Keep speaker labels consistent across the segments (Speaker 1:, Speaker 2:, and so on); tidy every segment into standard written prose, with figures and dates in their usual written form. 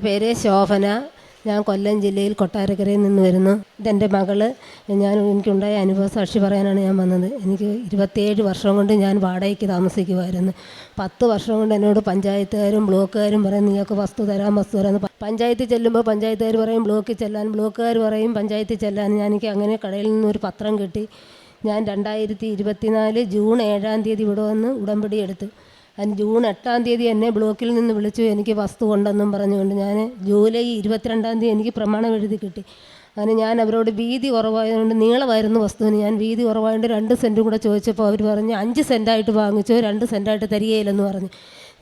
Speaker 1: പേര് ശോഭന. ഞാൻ കൊല്ലം ജില്ലയിൽ കൊട്ടാരക്കരയിൽ നിന്ന് വരുന്നു. ഇതെൻ്റെ മകള്. എനിക്കുണ്ടായ അനുഭവ സാക്ഷി പറയാനാണ് ഞാൻ വന്നത്. എനിക്ക് 27 വർഷം കൊണ്ട് ഞാൻ വാടകയ്ക്ക് താമസിക്കുമായിരുന്നു. 10 വർഷം കൊണ്ട് എന്നോട് പഞ്ചായത്തുകാരും ബ്ലോക്കുകാരും പറയും നീയൊക്കെ വസ്തു തരാം പഞ്ചായത്തിൽ ചെല്ലുമ്പോൾ പഞ്ചായത്തുകാർ പറയും ബ്ലോക്കിൽ ചെല്ലാൻ, ബ്ലോക്കുകാർ പറയും പഞ്ചായത്തിൽ ചെല്ലാൻ. എനിക്ക് അങ്ങനെ കടയിൽ നിന്നൊരു പത്രം കിട്ടി. ഞാൻ 2024 ജൂൺ 7-ാം തീയതി ഇവിടെ വന്ന് ഉടമ്പടി എടുത്തു. അതിന് ജൂൺ 8-ാം തീയതി എന്നെ ബ്ലോക്കിൽ നിന്ന് വിളിച്ചു, എനിക്ക് വസ്തു ഉണ്ടെന്നും പറഞ്ഞുകൊണ്ട്. ഞാൻ ജൂലൈ 22-ാം തീയതി എനിക്ക് പ്രമാണം എഴുതി കിട്ടി. അങ്ങനെ ഞാൻ അവരോട് വീതി കുറവായതുകൊണ്ട്, നീളമായിരുന്നു വസ്തുവിന്, ഞാൻ വീതി കുറവായതുകൊണ്ട് 2 സെൻറ്റും കൂടെ ചോദിച്ചപ്പോൾ അവർ പറഞ്ഞ് 5 സെൻറ്റായിട്ട് വാങ്ങിച്ചോ, 2 സെൻറ്റായിട്ട് തരികയില്ലെന്ന് പറഞ്ഞു.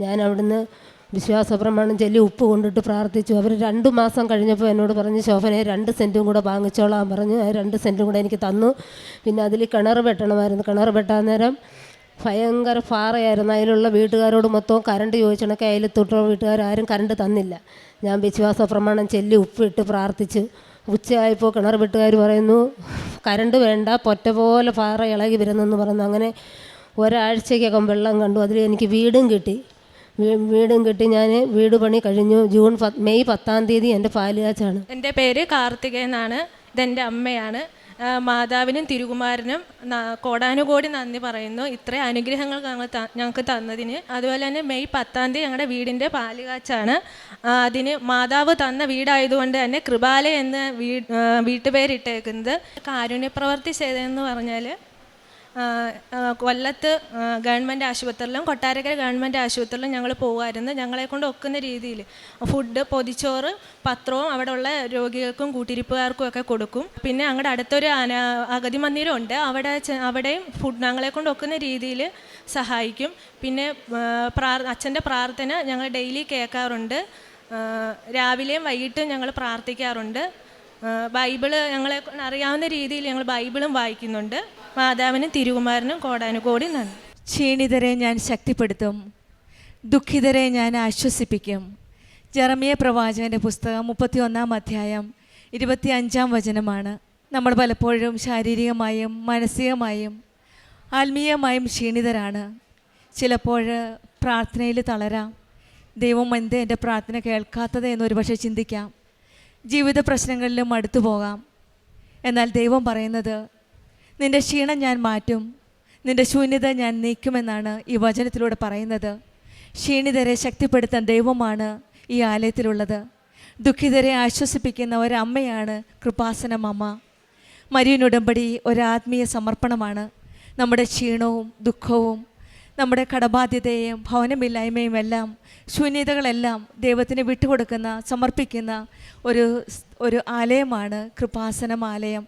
Speaker 1: ഞാൻ അവിടുന്ന് വിശ്വാസ പ്രമാണം ചൊല്ലി ഉപ്പ് കൊണ്ടിട്ട് പ്രാർത്ഥിച്ചു. അവർ 2 മാസം കഴിഞ്ഞപ്പോൾ എന്നോട് പറഞ്ഞ് ശോഭനെ 2 സെൻറ്റും കൂടെ വാങ്ങിച്ചോളാൻ പറഞ്ഞു. ആ 2 സെൻറ്റും കൂടെ എനിക്ക് തന്നു. പിന്നെ അതിൽ കിണർ വെട്ടണമായിരുന്നു. കിണർ വെട്ടാൻ നേരം ഭയങ്കര പാറയായിരുന്നു. അതിലുള്ള വീട്ടുകാരോട് മൊത്തം കറണ്ട് ചോദിച്ചണക്കെ അയലത്തൊട്ടോ വീട്ടുകാരും കറണ്ട് തന്നില്ല. ഞാൻ വിശ്വാസ പ്രമാണം ചൊല്ലി ഉപ്പിട്ട് പ്രാർത്ഥിച്ചു. ഉച്ചയായപ്പോൾ കിണർ വീട്ടുകാർ പറയുന്നു കറണ്ട് വേണ്ട, പൊറ്റ പോലെ പാറ ഇളകി വരുന്നെന്ന് പറഞ്ഞു. അങ്ങനെ ഒരാഴ്ചയ്ക്കകം വെള്ളം കണ്ടു. അതിൽ എനിക്ക് വീടും കിട്ടി. ഞാൻ വീട് പണി കഴിഞ്ഞു. മെയ് 10-ാം തീയതി എൻ്റെ പാലുകാച്ചാണ്.
Speaker 2: എൻ്റെ പേര് കാർത്തിക എന്നാണ്. ഇതെൻ്റെ അമ്മയാണ്. മാതാവിനും തിരുകുമാരനും കോടാനുകോടി നന്ദി പറയുന്നു, ഇത്ര അനുഗ്രഹങ്ങൾ ഞങ്ങൾക്ക് തന്നതിന്. അതുപോലെ തന്നെ മെയ് 10-ാം തീയതി ഞങ്ങളുടെ വീടിൻ്റെ പാലുകാച്ചാണ്. അതിന് മാതാവ് തന്ന വീടായതുകൊണ്ട് തന്നെ കൃപാലയം എന്ന് വീട്ടുപേരിട്ടേക്കുന്നത്. കാരുണ്യപ്രവർത്തി ചെയ്തതെന്ന് പറഞ്ഞാൽ കൊല്ലത്ത് ഗവൺമെൻറ് ആശുപത്രിയിലും കൊട്ടാരക്കര ഗവൺമെൻറ് ആശുപത്രിയിലും ഞങ്ങൾ പോകുമായിരുന്നു. ഞങ്ങളെക്കൊണ്ട് ഒക്കുന്ന രീതിയിൽ ഫുഡ്, പൊതിച്ചോറ്, പത്രവും അവിടെയുള്ള രോഗികൾക്കും കൂട്ടിരിപ്പുകാർക്കും ഒക്കെ കൊടുക്കും. പിന്നെ ഞങ്ങളുടെ അടുത്തൊരു അഗതി മന്ദിരമുണ്ട്, അവിടെയും ഫുഡ് ഞങ്ങളെക്കൊണ്ട് ഒക്കുന്ന രീതിയിൽ സഹായിക്കും. പിന്നെ അച്ഛൻ്റെ പ്രാർത്ഥന ഞങ്ങൾ ഡെയിലി കേൾക്കാറുണ്ട്. രാവിലെയും വൈകിട്ടും ഞങ്ങൾ പ്രാർത്ഥിക്കാറുണ്ട്. ബൈബിള് ഞങ്ങളെ അറിയാവുന്ന രീതിയിൽ ഞങ്ങൾ ബൈബിളും വായിക്കുന്നുണ്ട്. മാതാവിനും തിരുകുമാരനും കോടാനുകോടി നന്ദി.
Speaker 3: ക്ഷീണിതരെ ഞാൻ ശക്തിപ്പെടുത്തും, ദുഃഖിതരെ ഞാൻ ആശ്വസിപ്പിക്കും. ജെറമ്യ പ്രവാചകൻ്റെ പുസ്തകം 31-ാം അധ്യായം 25-ാം വചനമാണ്. നമ്മൾ പലപ്പോഴും ശാരീരികമായും മാനസികമായും ആത്മീയമായും ക്ഷീണിതരാണ്. ചിലപ്പോൾ പ്രാർത്ഥനയിൽ തളരാം. ദൈവം എന്തേ എൻ്റെ പ്രാർത്ഥന കേൾക്കാത്തത് എന്നൊരു പക്ഷേ ചിന്തിക്കാം. ജീവിത പ്രശ്നങ്ങളിലും അടുത്തു പോകാം. എന്നാൽ ദൈവം പറയുന്നത് നിൻ്റെ ക്ഷീണം ഞാൻ മാറ്റും, നിൻ്റെ ശൂന്യത ഞാൻ നീക്കുമെന്നാണ് ഈ വചനത്തിലൂടെ പറയുന്നത്. ക്ഷീണിതരെ ശക്തിപ്പെടുത്താൻ ദൈവമാണ് ഈ ആലയത്തിലുള്ളത്. ദുഃഖിതരെ ആശ്വസിപ്പിക്കുന്ന ഒരമ്മയാണ് കൃപാസനം അമ്മ. മരിയൻ ഉടമ്പടി ഒരാത്മീയ സമർപ്പണമാണ്. നമ്മുടെ ക്ഷീണവും ദുഃഖവും നമ്മുടെ കടബാധ്യതയും ഭവനമില്ലായ്മയും എല്ലാം ശൂന്യതകളെല്ലാം ദൈവത്തിന് വിട്ടുകൊടുക്കുന്ന സമർപ്പിക്കുന്ന ഒരു ആലയമാണ് കൃപാസനം ആലയം.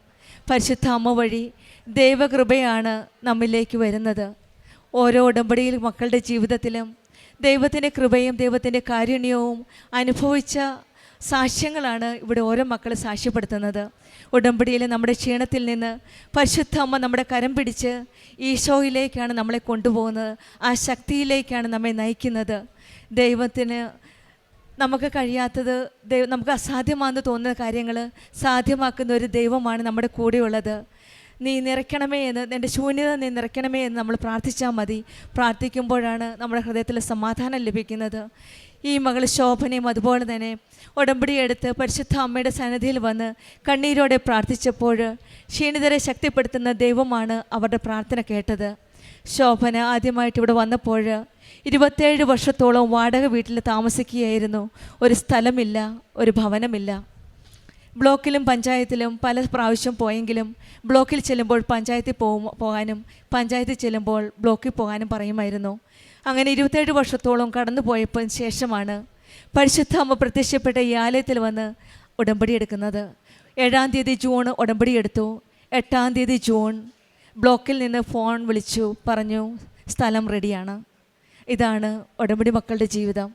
Speaker 3: പരിശുദ്ധ അമ്മ വഴി ദൈവകൃപയാണ് നമ്മിലേക്ക് വരുന്നത്. ഓരോ ഉടമ്പടിയിൽ മക്കളുടെ ജീവിതത്തിലും ദൈവത്തിൻ്റെ കൃപയും ദൈവത്തിൻ്റെ കാരുണ്യവും അനുഭവിച്ച സാക്ഷ്യങ്ങളാണ് ഇവിടെ ഓരോ മക്കൾ സാക്ഷ്യപ്പെടുത്തുന്നത്. ഉടമ്പടിയിൽ നമ്മുടെ ക്ഷീണത്തിൽ നിന്ന് പരിശുദ്ധ അമ്മ നമ്മുടെ കരം പിടിച്ച് ഈശോയിലേക്കാണ് നമ്മളെ കൊണ്ടുപോകുന്നത്. ആ ശക്തിയിലേക്കാണ് നമ്മെ നയിക്കുന്നത്. ദൈവത്തിന് നമുക്ക് കഴിയാത്തത്, നമുക്ക് അസാധ്യമാണെന്ന് തോന്നുന്ന കാര്യങ്ങൾ സാധ്യമാക്കുന്ന ഒരു ദൈവമാണ് നമ്മുടെ കൂടെയുള്ളത്. നീ നിറയ്ക്കണമേ എന്ന്, എൻ്റെ ശൂന്യത നീ നിറയ്ക്കണമേ എന്ന് നമ്മൾ പ്രാർത്ഥിച്ചാൽ മതി. പ്രാർത്ഥിക്കുമ്പോഴാണ് നമ്മുടെ ഹൃദയത്തിൽ സമാധാനം ലഭിക്കുന്നത്. ഈ മകൾ ശോഭനയും അതുപോലെ തന്നെ ഉടമ്പടി എടുത്ത് പരിശുദ്ധ അമ്മയുടെ സന്നിധിയിൽ വന്ന് കണ്ണീരോടെ പ്രാർത്ഥിച്ചപ്പോൾ ക്ഷീണിതരെ ശക്തിപ്പെടുത്തുന്ന ദൈവമാണ് അവരുടെ പ്രാർത്ഥന കേട്ടത്. ശോഭന ആദ്യമായിട്ട് ഇവിടെ വന്നപ്പോൾ 27 വർഷത്തോളം വാടക വീട്ടിൽ താമസിക്കുകയായിരുന്നു. ഒരു സ്ഥലമില്ല, ഒരു ഭവനമില്ല. ബ്ലോക്കിലും പഞ്ചായത്തിലും പല പ്രാവശ്യം പോയെങ്കിലും ബ്ലോക്കിൽ ചെല്ലുമ്പോൾ പഞ്ചായത്തിൽ പോകാനും പഞ്ചായത്തിൽ ചെല്ലുമ്പോൾ ബ്ലോക്കിൽ പോകാനും പറയുമായിരുന്നു. അങ്ങനെ 27 വർഷത്തോളം കടന്നു പോയപ്പോൾ ശേഷമാണ് പരിശുദ്ധ അമ്മ പ്രത്യക്ഷപ്പെട്ട ഈ ആലയത്തിൽ വന്ന് ഉടമ്പടി എടുക്കുന്നത്. 7-ാം തീയതി ജൂൺ ഉടമ്പടി എടുത്തു. 8-ാം തീയതി ജൂൺ ബ്ലോക്കിൽ നിന്ന് ഫോൺ വിളിച്ചു, പറഞ്ഞു സ്ഥലം റെഡിയാണ്. ഇതാണ് ഉടമ്പടി മക്കളുടെ ജീവിതം.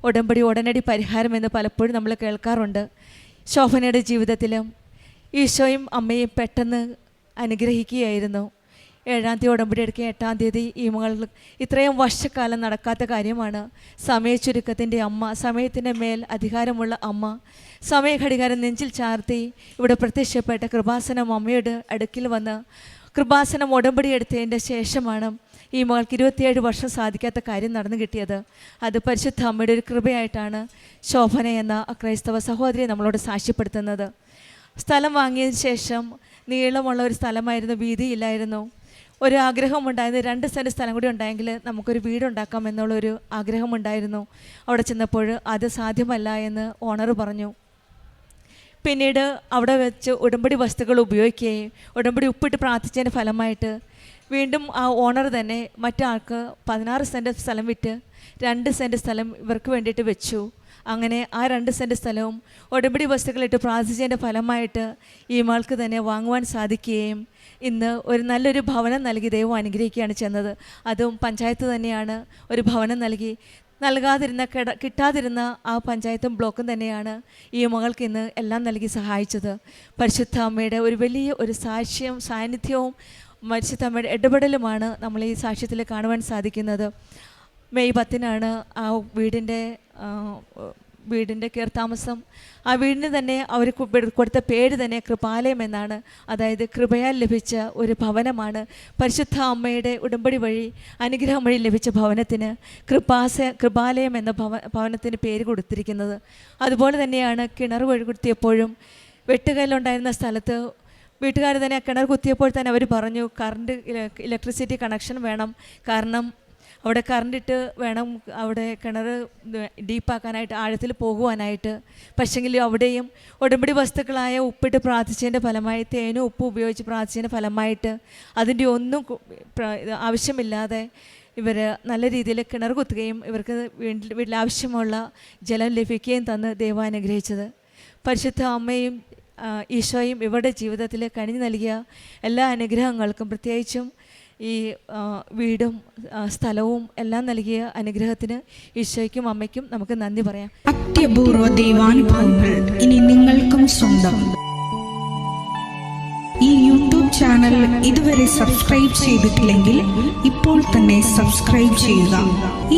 Speaker 3: ഉടമ്പടി ഉടനടി പരിഹാരം എന്ന് പലപ്പോഴും നമ്മൾ കേൾക്കാറുണ്ട്. ശോഭനയുടെ ജീവിതത്തിലും ഈശോയും അമ്മയും പെട്ടെന്ന് അനുഗ്രഹിക്കുകയായിരുന്നു. 7-ാം തീയതി ഉടമ്പടി എടുക്കുക. 8-ാം തീയതി ഈ മകൾ ഇത്രയും വർഷക്കാലം നടക്കാത്ത കാര്യമാണ്. സമയച്ചുരുക്കത്തിൻ്റെ അമ്മ, സമയത്തിൻ്റെ മേൽ അധികാരമുള്ള അമ്മ, സമയഘടികാരം നെഞ്ചിൽ ചാർത്തി ഇവിടെ പ്രത്യക്ഷപ്പെട്ട കൃപാസനം അമ്മയുടെ അടുക്കിൽ വന്ന് കൃപാസനം ഉടമ്പടി എടുത്തതിൻ്റെ ശേഷമാണ് ഈ മകൾക്ക് 27 വർഷം സാധിക്കാത്ത കാര്യം നടന്നു കിട്ടിയത്. അത് പരിശുദ്ധ അമ്മയുടെ ഒരു കൃപയായിട്ടാണ് ശോഭന എന്ന ക്രൈസ്തവ സഹോദരിയെ നമ്മളോട് സാക്ഷ്യപ്പെടുത്തുന്നത്. സ്ഥലം വാങ്ങിയതിന് ശേഷം നീളമുള്ള ഒരു സ്ഥലമായിരുന്നു, വീതിയില്ലായിരുന്നു. ഒരു ആഗ്രഹമുണ്ടായിരുന്നു, 2 സെൻറ്റ് സ്ഥലം കൂടി ഉണ്ടായെങ്കിൽ നമുക്കൊരു വീടുണ്ടാക്കാം എന്നുള്ളൊരു ആഗ്രഹമുണ്ടായിരുന്നു. അവിടെ ചെന്നപ്പോൾ അത് സാധ്യമല്ല എന്ന് ഓണർ പറഞ്ഞു. പിന്നീട് അവിടെ വെച്ച് ഉടമ്പടി വസ്തുക്കൾ ഉപയോഗിക്കുകയും ഉടമ്പടി ഉപ്പിട്ട് പ്രാർത്ഥിച്ചതിൻ്റെ ഫലമായിട്ട് വീണ്ടും ആ ഓണർ തന്നെ മറ്റാൾക്ക് 16 സെൻറ്റ് സ്ഥലം വിറ്റ് 2 സെൻറ്റ് സ്ഥലം ഇവർക്ക് വേണ്ടിയിട്ട് വെച്ചു. അങ്ങനെ ആ 2 സെൻറ്റ് സ്ഥലവും ഉടമ്പടി വസ്തുക്കളിട്ട് പ്രാർത്ഥിച്ചതിൻ്റെ ഫലമായിട്ട് ഈ മകൾക്ക് തന്നെ വാങ്ങുവാൻ സാധിക്കുകയും ഇന്ന് ഒരു നല്ലൊരു ഭവനം നൽകി ദൈവം അനുഗ്രഹിക്കുകയാണ് ചെയ്യുന്നത്. അതും പഞ്ചായത്ത് തന്നെയാണ് ഒരു ഭവനം നൽകി. കിട്ടാതിരുന്ന ആ പഞ്ചായത്തും ബ്ലോക്കും തന്നെയാണ് ഈ മകൾക്ക് ഇന്ന് എല്ലാം നൽകി സഹായിച്ചത്. പരിശുദ്ധ അമ്മയുടെ ഒരു വലിയ ഒരു സാന്നിധ്യവും പരിശുദ്ധ അമ്മയുടെ ഇടപെടലുമാണ് നമ്മൾ ഈ സാക്ഷ്യത്തിൽ കാണുവാൻ സാധിക്കുന്നത്. മെയ് 10 ആ വീടിൻ്റെ കയർത്താമസം. ആ വീടിന് തന്നെ അവർ കൊടുത്ത പേര് തന്നെ കൃപാലയം എന്നാണ്. അതായത് കൃപയാൽ ലഭിച്ച ഒരു പരിശുദ്ധ അമ്മയുടെ ഉടമ്പടി വഴി അനുഗ്രഹം വഴി ലഭിച്ച ഭവനത്തിന് കൃപാലയം എന്ന ഭവനത്തിന് പേര് കൊടുത്തിരിക്കുന്നത്. അതുപോലെ തന്നെയാണ് കിണർ വഴി കുത്തിയപ്പോഴും വെട്ടുകല്ലുണ്ടായിരുന്ന സ്ഥലത്ത് വീട്ടുകാർ തന്നെ കിണർ കുത്തിയപ്പോൾ തന്നെ അവർ പറഞ്ഞു ഇലക്ട്രിസിറ്റി കണക്ഷൻ വേണം, കാരണം അവിടെ കറണ്ടിട്ട് വേണം അവിടെ കിണർ ഡീപ്പാക്കാനായിട്ട്, ആഴത്തിൽ പോകുവാനായിട്ട്. പക്ഷേങ്കിൽ അവിടെയും ഉടമ്പടി വസ്തുക്കളായ ഉപ്പിട്ട് പ്രാർത്ഥിച്ചതിൻ്റെ ഫലമായി, തേനും ഉപ്പും ഉപയോഗിച്ച് പ്രാർത്ഥിച്ചതിൻ്റെ ഫലമായിട്ട് അതിൻ്റെ ഒന്നും ആവശ്യമില്ലാതെ ഇവർ നല്ല രീതിയിൽ കിണർ കുത്തുകയും ഇവർക്ക് വീട്ടിൽ ആവശ്യമുള്ള ജലം ലഭിക്കുകയും തന്ന് ദൈവം അനുഗ്രഹിച്ചത്. പരിശുദ്ധ അമ്മയും ഈശോയും ഇവരുടെ ജീവിതത്തിൽ കനിഞ്ഞു നൽകിയ എല്ലാ അനുഗ്രഹങ്ങൾക്കും, പ്രത്യേകിച്ചും ഈ വീടും സ്ഥലവും എല്ലാം നൽകിയ അനുഗ്രഹത്തിന് ഈശോയ്ക്കും അമ്മയ്ക്കും നമുക്ക് നന്ദി പറയാം.
Speaker 4: അത്യപൂർവ ദൈവാനുഭവങ്ങൾ ഇനി നിങ്ങൾക്കും സ്വന്തം. ഈ യൂട്യൂബ് ചാനൽ ഇതുവരെ സബ്സ്ക്രൈബ് ചെയ്തിട്ടില്ലെങ്കിൽ ഇപ്പോൾ തന്നെ സബ്സ്ക്രൈബ് ചെയ്യുക.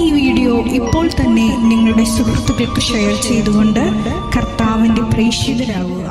Speaker 4: ഈ വീഡിയോ ഇപ്പോൾ തന്നെ നിങ്ങളുടെ സുഹൃത്തുക്കൾക്ക് ഷെയർ ചെയ്തുകൊണ്ട് കർത്താവിൻ്റെ പ്രേക്ഷിതരാകുക.